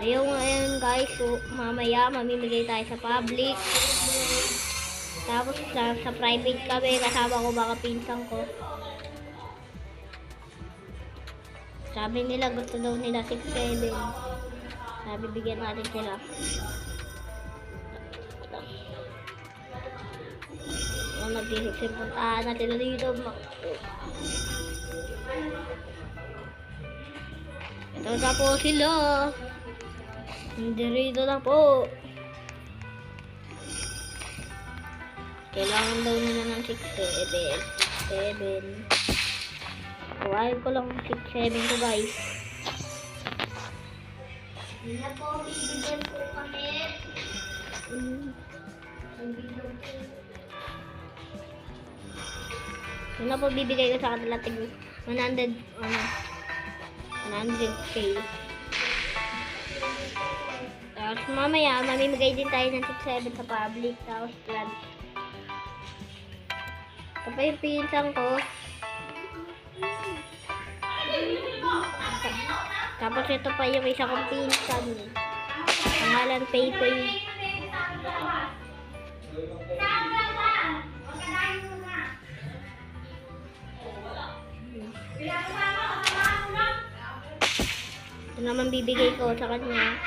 Ayun guys, so mamaya mamimigay tayo sa public. Tapos sa private kami, kasama ko baka pinsan ko. Sabi nila gusto daw nila 6-7. Sabi bigyan natin sila. Nag-isip puntahan natin dito. Ito na po sila. Hindi rito na po. Kailangan daw nila ng 6-7. Kuhain ko lang 6-7 ko guys. Hindi na po, bibigyan po kami. Yun na po bibigay ko sa kanila tig 100k. Tapos mamaya mamimigay din tayo ng 6-7 sa public. Tapos lunch. Ito pa yung pinsan ko. Tapos ito pa yung isa kong pinsan. Pangalan Pepe. Ito naman bibigay ko sa kanya.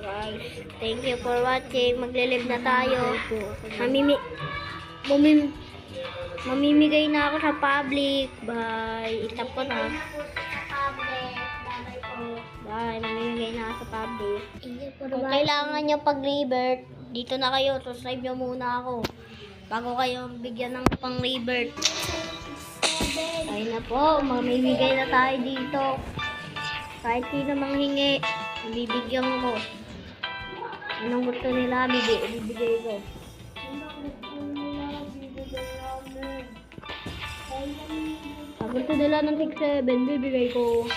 Guys, thank you for watching. Magle-live na tayo. Mamimigay na ako sa public. Bye. Stop ko na. Bye. Mamimigay na ako sa public. Kung kailangan nyo pag-revert, dito na kayo. Subscribe nyo muna ako. Bago kayo bigyan ng pang-revert. Ayun na po. Mamimigay na tayo dito. Kahit sino manghingi, bibigyan ko. Anong gusto nila, bibigay ko. Pag gusto nila ng 6-7, bibigay ko.